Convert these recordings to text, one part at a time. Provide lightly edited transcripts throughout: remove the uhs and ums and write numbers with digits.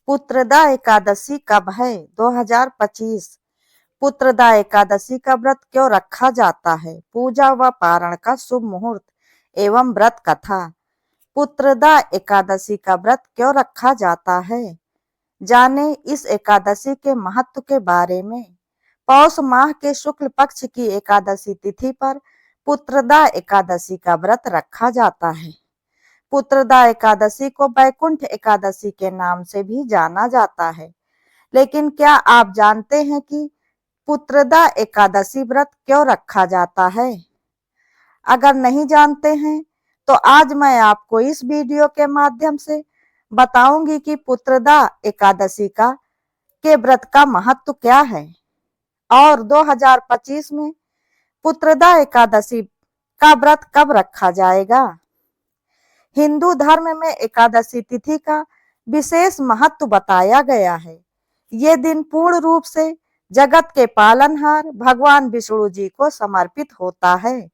पुत्रदा एकादशी कब है? 2025। पुत्रदा एकादशी का व्रत क्यों रखा जाता है? पूजा व पारण का शुभ मुहूर्त एवं व्रत कथा। पुत्रदा एकादशी का व्रत क्यों रखा जाता है? जाने इस एकादशी के महत्व के बारे में। पौष माह के शुक्ल पक्ष की एकादशी तिथि पर पुत्रदा एकादशी का व्रत रखा जाता है। पुत्रदा एकादशी को वैकुंठ एकादशी के नाम से भी जाना जाता है। लेकिन क्या आप जानते हैं कि पुत्रदा एकादशी व्रत क्यों रखा जाता है? अगर नहीं जानते हैं तो आज मैं आपको इस वीडियो के माध्यम से बताऊंगी कि पुत्रदा एकादशी का के व्रत का महत्व क्या है और 2025 में पुत्रदा एकादशी का व्रत कब रखा जाएगा। हिंदू धर्म में एकादशी तिथि का विशेष महत्व बताया गया है। ये दिन पूर्ण रूप से जगत के पालनहार भगवान विष्णु जी को समर्पित होता है।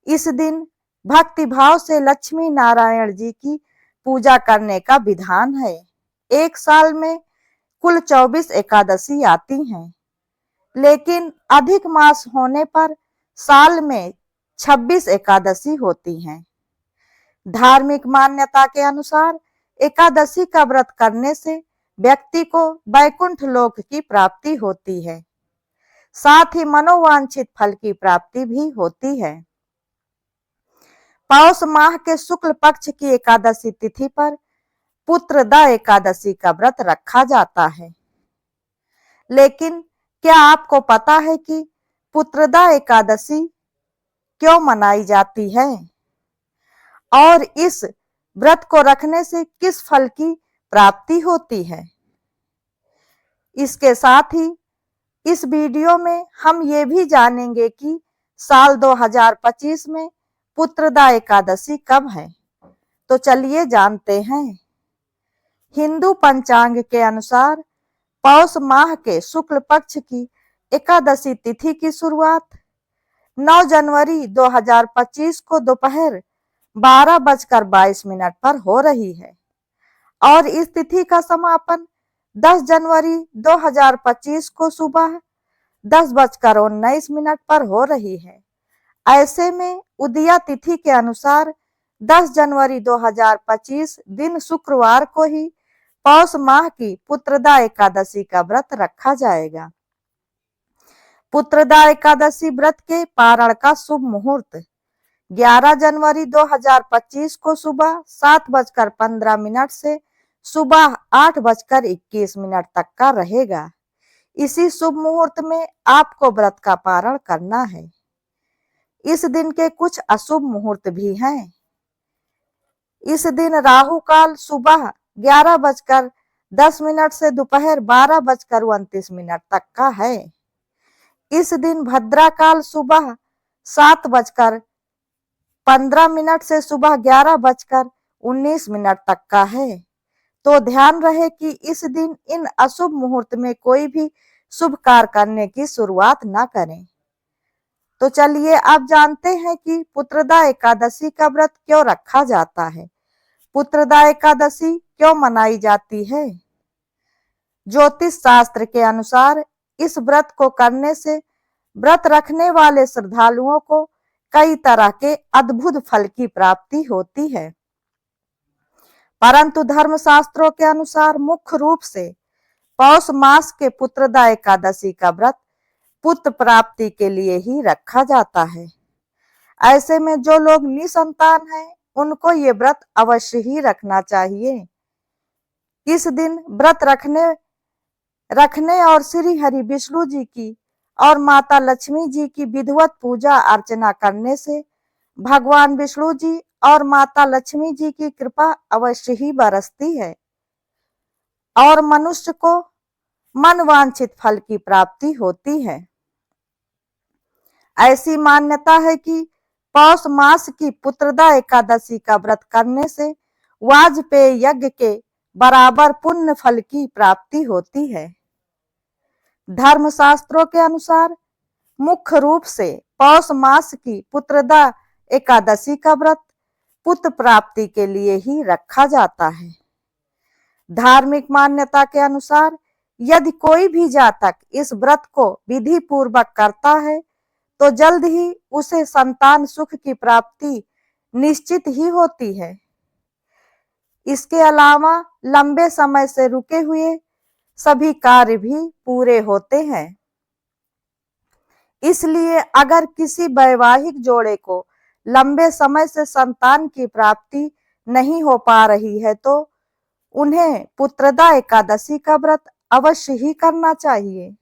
इस दिन भक्ति भाव से लक्ष्मी नारायण जी की पूजा करने का विधान है। एक साल में कुल 24 एकादशी आती हैं, लेकिन अधिक मास होने पर साल में 26 एकादशी होती हैं। धार्मिक मान्यता के अनुसार एकादशी का व्रत करने से व्यक्ति को वैकुंठ लोक की प्राप्ति होती है, साथ ही मनोवांछित फल की प्राप्ति भी होती है। पौष माह के शुक्ल पक्ष की एकादशी तिथि पर पुत्रदा एकादशी का व्रत रखा जाता है। लेकिन क्या आपको पता है कि पुत्रदा एकादशी क्यों मनाई जाती है और इस व्रत को रखने से किस फल की प्राप्ति होती है? इसके साथ ही इस वीडियो में हम ये भी जानेंगे कि साल 2025 में पुत्रदा एकादशी कब है। तो चलिए जानते हैं। हिंदू पंचांग के अनुसार पौष माह के शुक्ल पक्ष की एकादशी तिथि की शुरुआत 9 जनवरी 2025 को दोपहर 12:22 पर हो रही है और इस तिथि का समापन 10 जनवरी 2025 को सुबह 10:19 पर हो रही है। ऐसे में उदया तिथि के अनुसार 10 जनवरी 2025 दिन शुक्रवार को ही पौष माह की पुत्रदा एकादशी का व्रत रखा जाएगा। पुत्रदा एकादशी व्रत के पारण का शुभ मुहूर्त 11 जनवरी 2025 को सुबह 7:15 से सुबह 8:21 तक का रहेगा। इसी शुभ मुहूर्त में आपको व्रत का पारण करना है। इस दिन के कुछ अशुभ मुहूर्त भी हैं। इस दिन राहु काल सुबह 11:10 से दोपहर 12:29 तक का है। इस दिन भद्रा काल सुबह 7:15 से सुबह 11:19 तक का है। तो ध्यान रहे कि इस दिन इन अशुभ मुहूर्त में कोई भी शुभ कार्य करने की शुरुआत ना करें। तो चलिए अब जानते हैं कि पुत्रदा एकादशी का व्रत क्यों रखा जाता है। पुत्रदा एकादशी क्यों मनाई जाती है? ज्योतिष शास्त्र के अनुसार इस व्रत को करने से व्रत रखने वाले श्रद्धालुओं को कई तरह के अद्भुत फल की प्राप्ति होती है, परंतु धर्मशास्त्रों के अनुसार मुख्य रूप से पौष मास के पुत्रदा एकादशी का व्रत पुत्र प्राप्ति के लिए ही रखा जाता है। ऐसे में जो लोग निसंतान हैं उनको ये व्रत अवश्य ही रखना चाहिए। इस दिन व्रत रखने और श्री हरि विष्णु जी की और माता लक्ष्मी जी की विधिवत पूजा अर्चना करने से भगवान विष्णु जी और माता लक्ष्मी जी की कृपा अवश्य ही बरसती है और मनुष्य को मनवांछित फल की प्राप्ति होती है। ऐसी मान्यता है कि पौष मास की पुत्रदा एकादशी का व्रत करने से वाजपेय यज्ञ के बराबर पुण्य फल की प्राप्ति होती है। धर्मशास्त्रों के अनुसार मुख्य रूप से पौष मास की पुत्रदा एकादशी का व्रत पुत्र प्राप्ति के लिए ही रखा जाता है। धार्मिक मान्यता के अनुसार यदि कोई भी जातक इस व्रत को विधि पूर्वक करता है तो जल्द ही उसे संतान सुख की प्राप्ति निश्चित ही होती है। इसके अलावा लंबे समय से रुके हुए सभी कार्य भी पूरे होते हैं। इसलिए अगर किसी वैवाहिक जोड़े को लंबे समय से संतान की प्राप्ति नहीं हो पा रही है तो उन्हें पुत्रदा एकादशी का व्रत अवश्य ही करना चाहिए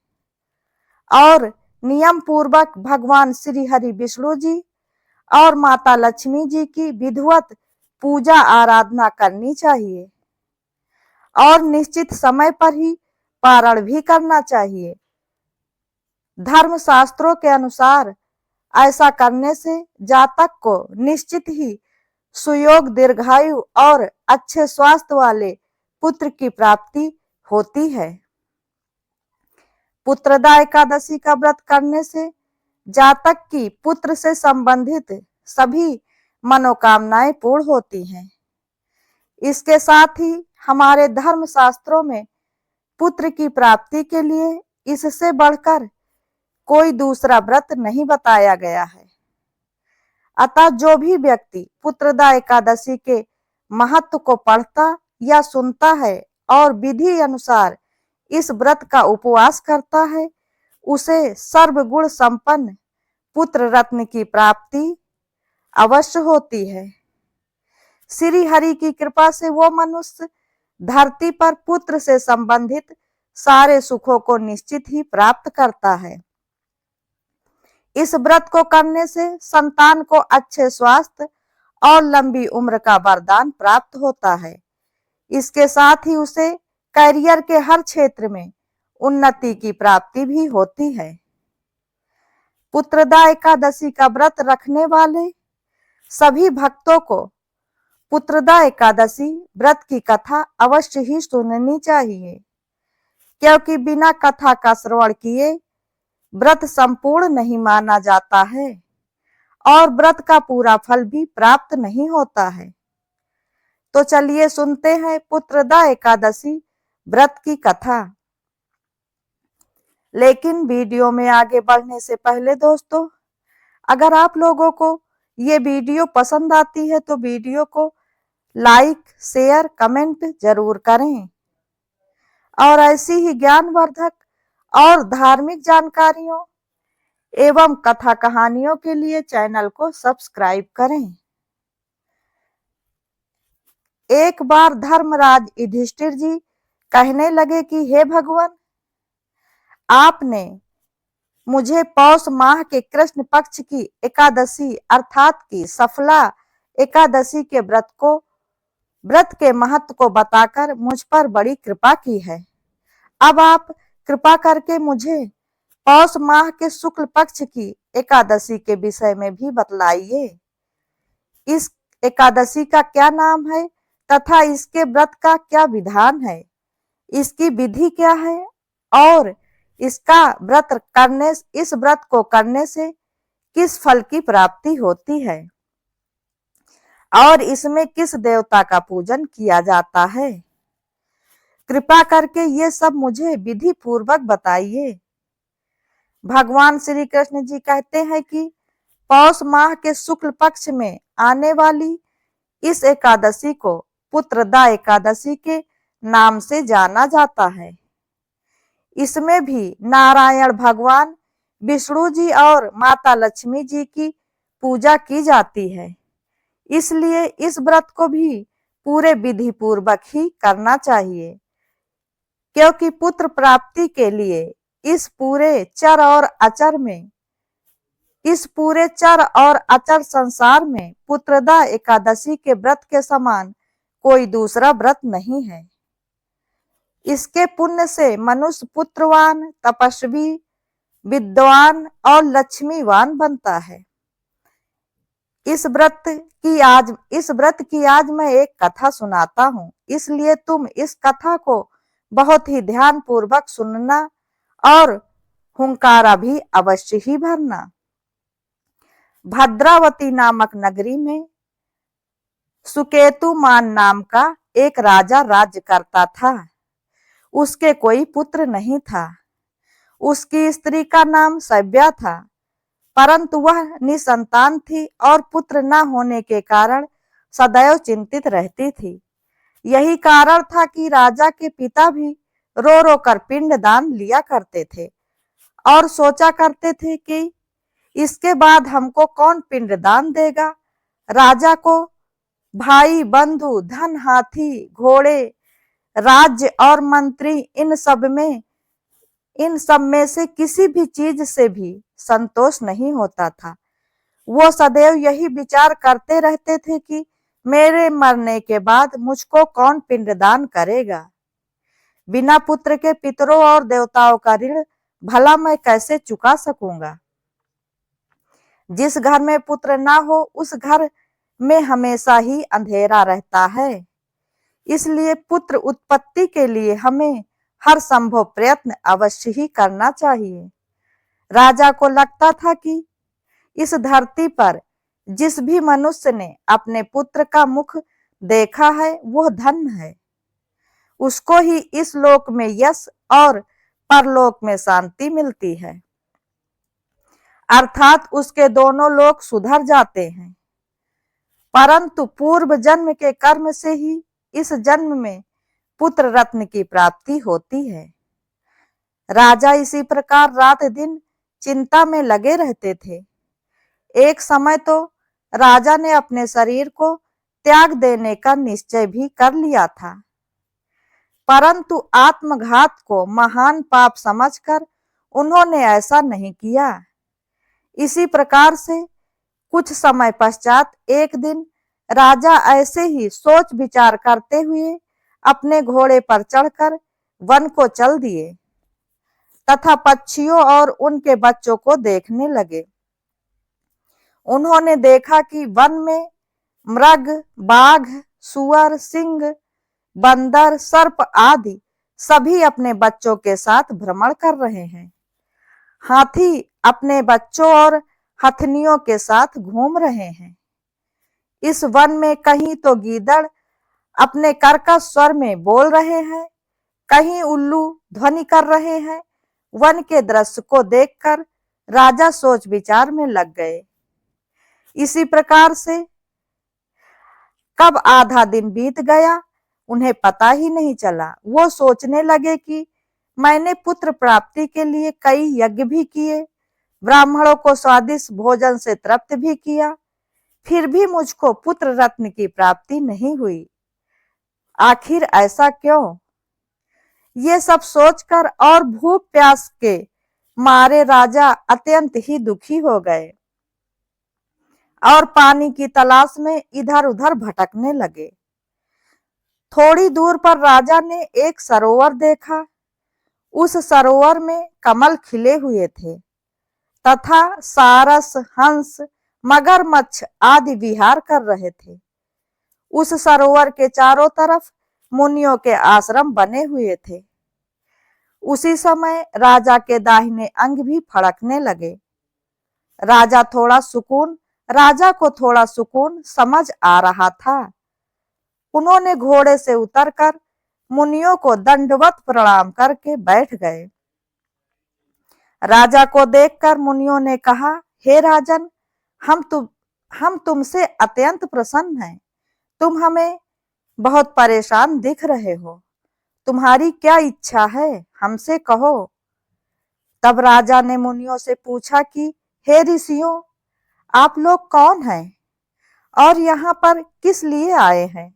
और नियम पूर्वक भगवान श्री हरि विष्णु जी और माता लक्ष्मी जी की विधिवत पूजा आराधना करनी चाहिए और निश्चित समय पर ही पारण भी करना चाहिए। धर्म शास्त्रों के अनुसार ऐसा करने से जातक को निश्चित ही सुयोग, दीर्घायु और अच्छे स्वास्थ्य वाले पुत्र की प्राप्ति होती है। पुत्रदा एकादशी का व्रत करने से जातक की पुत्र से संबंधित सभी मनोकामनाएं पूर्ण होती हैं। इसके साथ ही हमारे धर्म शास्त्रों में पुत्र की प्राप्ति के लिए इससे बढ़कर कोई दूसरा व्रत नहीं बताया गया है। अतः जो भी व्यक्ति पुत्रदा एकादशी के महत्व को पढ़ता या सुनता है और विधि अनुसार इस व्रत का उपवास करता है उसे सर्वगुण संपन्न पुत्र रत्न की प्राप्ति अवश्य होती है। श्री हरि की कृपा से वो मनुष्य धरती पर पुत्र से संबंधित सारे सुखों को निश्चित ही प्राप्त करता है। इस व्रत को करने से संतान को अच्छे स्वास्थ्य और लंबी उम्र का वरदान प्राप्त होता है। इसके साथ ही उसे करियर के हर क्षेत्र में उन्नति की प्राप्ति भी होती है। पुत्रदा एकादशी का व्रत रखने वाले सभी भक्तों को पुत्रदा एकादशी व्रत की कथा अवश्य ही सुननी चाहिए, क्योंकि बिना कथा का श्रवण किए व्रत संपूर्ण नहीं माना जाता है और व्रत का पूरा फल भी प्राप्त नहीं होता है। तो चलिए सुनते हैं पुत्रदा एकादशी व्रत की कथा। लेकिन वीडियो में आगे बढ़ने से पहले दोस्तों, अगर आप लोगों को ये वीडियो पसंद आती है तो वीडियो को लाइक, शेयर, कमेंट जरूर करें और ऐसी ही ज्ञानवर्धक और धार्मिक जानकारियों एवं कथा कहानियों के लिए चैनल को सब्सक्राइब करें। एक बार धर्मराज युधिष्ठिर जी कहने लगे कि हे भगवान, आपने मुझे पौष माह के कृष्ण पक्ष की एकादशी अर्थात की सफला एकादशी के व्रत के महत्व को बताकर मुझ पर बड़ी कृपा की है। अब आप कृपा करके मुझे पौष माह के शुक्ल पक्ष की एकादशी के विषय में भी बतलाइए। इस एकादशी का क्या नाम है तथा इसके व्रत का क्या विधान है, इसकी विधि क्या है और इस व्रत को करने से किस फल की प्राप्ति होती है और इसमें किस देवता का पूजन किया जाता है। कृपा करके ये सब मुझे विधि पूर्वक बताइए। भगवान श्री कृष्ण जी कहते हैं कि पौष माह के शुक्ल पक्ष में आने वाली इस एकादशी को पुत्रदा एकादशी के नाम से जाना जाता है। इसमें भी नारायण भगवान विष्णु जी और माता लक्ष्मी जी की पूजा की जाती है। इसलिए इस व्रत को भी पूरे विधि पूर्वक ही करना चाहिए, क्योंकि पुत्र प्राप्ति के लिए इस पूरे चर और अचर संसार में पुत्रदा एकादशी के व्रत के समान कोई दूसरा व्रत नहीं है। इसके पुण्य से मनुष्य पुत्रवान, तपस्वी, विद्वान और लक्ष्मीवान बनता है। इस व्रत की आज मैं एक कथा सुनाता हूँ, इसलिए तुम इस कथा को बहुत ही ध्यान पूर्वक सुनना और हुंकारा भी अवश्य ही भरना। भद्रावती नामक नगरी में सुकेतुमान नाम का एक राजा राज्य करता था। उसके कोई पुत्र नहीं था। उसकी स्त्री का नाम सभ्या था, परंतु वह निसंतान थी और पुत्र न होने के कारण सदैव चिंतित रहती थी। यही कारण था कि राजा के पिता भी रो रो कर पिंड दान लिया करते थे और सोचा करते थे कि इसके बाद हमको कौन पिंड दान देगा। राजा को भाई बंधु धन हाथी घोड़े राज्य और मंत्री इन सब में से किसी भी चीज से भी संतोष नहीं होता था। वो सदैव यही विचार करते रहते थे कि मेरे मरने के बाद मुझको कौन पिंडदान करेगा। बिना पुत्र के पितरों और देवताओं का ऋण भला मैं कैसे चुका सकूंगा। जिस घर में पुत्र ना हो उस घर में हमेशा ही अंधेरा रहता है। इसलिए पुत्र उत्पत्ति के लिए हमें हर संभव प्रयत्न अवश्य ही करना चाहिए। राजा को लगता था कि इस धरती पर जिस भी मनुष्य ने अपने पुत्र का मुख देखा है वह धन्य है। उसको ही इस लोक में यश और परलोक में शांति मिलती है, अर्थात उसके दोनों लोक सुधर जाते हैं। परंतु पूर्व जन्म के कर्म से ही इस जन्म में पुत्र रत्न की प्राप्ति होती है। राजा इसी प्रकार रात दिन चिंता में लगे रहते थे। एक समय तो राजा ने अपने शरीर को त्याग देने का निश्चय भी कर लिया था, परंतु आत्मघात को महान पाप समझकर उन्होंने ऐसा नहीं किया। इसी प्रकार से कुछ समय पश्चात एक दिन राजा ऐसे ही सोच विचार करते हुए अपने घोड़े पर चढ़कर वन को चल दिए तथा पक्षियों और उनके बच्चों को देखने लगे। उन्होंने देखा कि वन में मृग, बाघ, सुअर, सिंह, बंदर, सर्प आदि सभी अपने बच्चों के साथ भ्रमण कर रहे हैं। हाथी अपने बच्चों और हथनियों के साथ घूम रहे हैं। इस वन में कहीं तो गीदड़ अपने कर्कश स्वर में बोल रहे हैं, कहीं उल्लू ध्वनि कर रहे हैं। वन के दृश्य को देखकर राजा सोच विचार में लग गए। इसी प्रकार से कब आधा दिन बीत गया उन्हें पता ही नहीं चला। वो सोचने लगे कि मैंने पुत्र प्राप्ति के लिए कई यज्ञ भी किए, ब्राह्मणों को स्वादिष्ट भोजन से तृप्त भी किया, फिर भी मुझको पुत्र रत्न की प्राप्ति नहीं हुई। आखिर ऐसा क्यों? ये सब सोचकर और भूख प्यास के मारे राजा अत्यंत ही दुखी हो गए और पानी की तलाश में इधर उधर भटकने लगे। थोड़ी दूर पर राजा ने एक सरोवर देखा। उस सरोवर में कमल खिले हुए थे तथा सारस, हंस, मगरमच्छ आदि विहार कर रहे थे। उस सरोवर के चारों तरफ मुनियों के आश्रम बने हुए थे। उसी समय राजा के दाहिने अंग भी फड़कने लगे। राजा को थोड़ा सुकून समझ आ रहा था। उन्होंने घोड़े से उतरकर मुनियों को दंडवत प्रणाम करके बैठ गए। राजा को देखकर मुनियों ने कहा, हे राजन, हम तुमसे अत्यंत प्रसन्न हैं। तुम हमें बहुत परेशान दिख रहे हो। तुम्हारी क्या इच्छा है, हमसे कहो। तब राजा ने मुनियों से पूछा कि हे ऋषियों, आप लोग कौन हैं और यहाँ पर किस लिए आए हैं?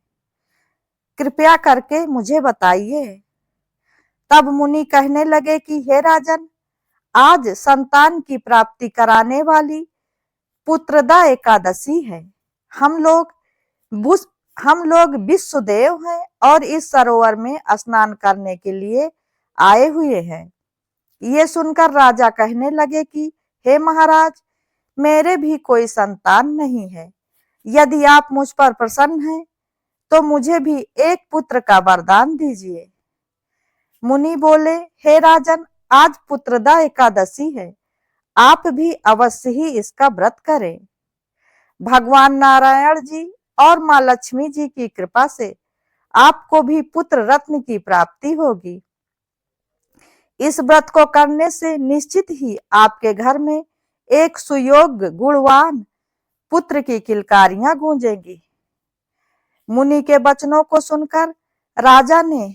कृपया करके मुझे बताइए। तब मुनि कहने लगे कि हे राजन, आज संतान की प्राप्ति कराने वाली पुत्रदा एकादशी है। हम लोग विश्वदेव हैं और इस सरोवर में स्नान करने के लिए आए हुए हैं। ये सुनकर राजा कहने लगे कि हे महाराज, मेरे भी कोई संतान नहीं है। यदि आप मुझ पर प्रसन्न हैं तो मुझे भी एक पुत्र का वरदान दीजिए। मुनि बोले, हे राजन, आज पुत्रदा एकादशी है, आप भी अवश्य ही इसका व्रत करें। भगवान नारायण जी और माँ लक्ष्मी जी की कृपा से आपको भी पुत्र रत्न की प्राप्ति होगी। इस व्रत को करने से निश्चित ही आपके घर में एक सुयोग्य गुणवान पुत्र की किलकारियां गूंजेंगी। मुनि के वचनों को सुनकर राजा ने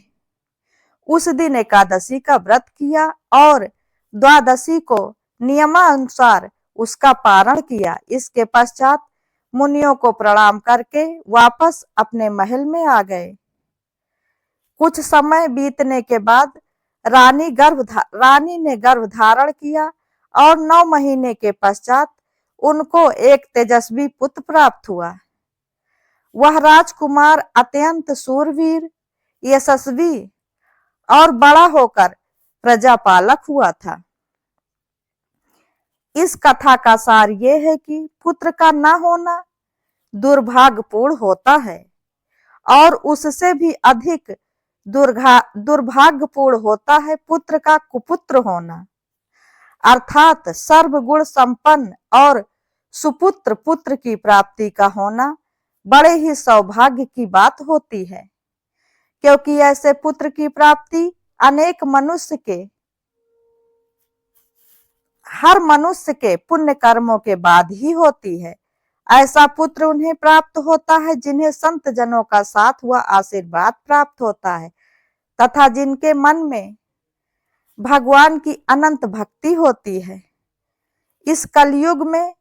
उस दिन एकादशी का व्रत किया और द्वादशी को नियमानुसार उसका पारण किया। इसके पश्चात मुनियों को प्रणाम करके वापस अपने महल में आ गए। कुछ समय बीतने के बाद रानी ने गर्भ धारण किया और 9 महीने के पश्चात उनको एक तेजस्वी पुत्र प्राप्त हुआ। वह राजकुमार अत्यंत शूरवीर, यशस्वी और बड़ा होकर प्रजापालक हुआ था। इस कथा का सार ये है कि पुत्र का न होना दुर्भाग्यपूर्ण होता है और उससे भी अधिक दुर्भाग्यपूर्ण होता है पुत्र का कुपुत्र होना, अर्थात सर्वगुण संपन्न और सुपुत्र पुत्र की प्राप्ति का होना बड़े ही सौभाग्य की बात होती है, क्योंकि ऐसे पुत्र की प्राप्ति हर मनुष्य के पुण्य कर्मों के बाद ही होती है। ऐसा पुत्र उन्हें प्राप्त होता है जिन्हें संत जनों का साथ हुआ आशीर्वाद प्राप्त होता है तथा जिनके मन में भगवान की अनंत भक्ति होती है। इस कलयुग में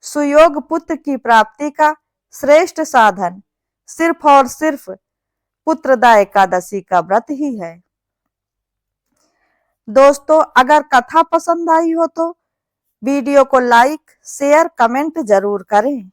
सुयोग पुत्र की प्राप्ति का श्रेष्ठ साधन सिर्फ और सिर्फ पुत्रदा एकादशी का व्रत ही है। दोस्तों, अगर कथा पसंद आई हो तो वीडियो को लाइक, शेयर, कमेंट जरूर करें।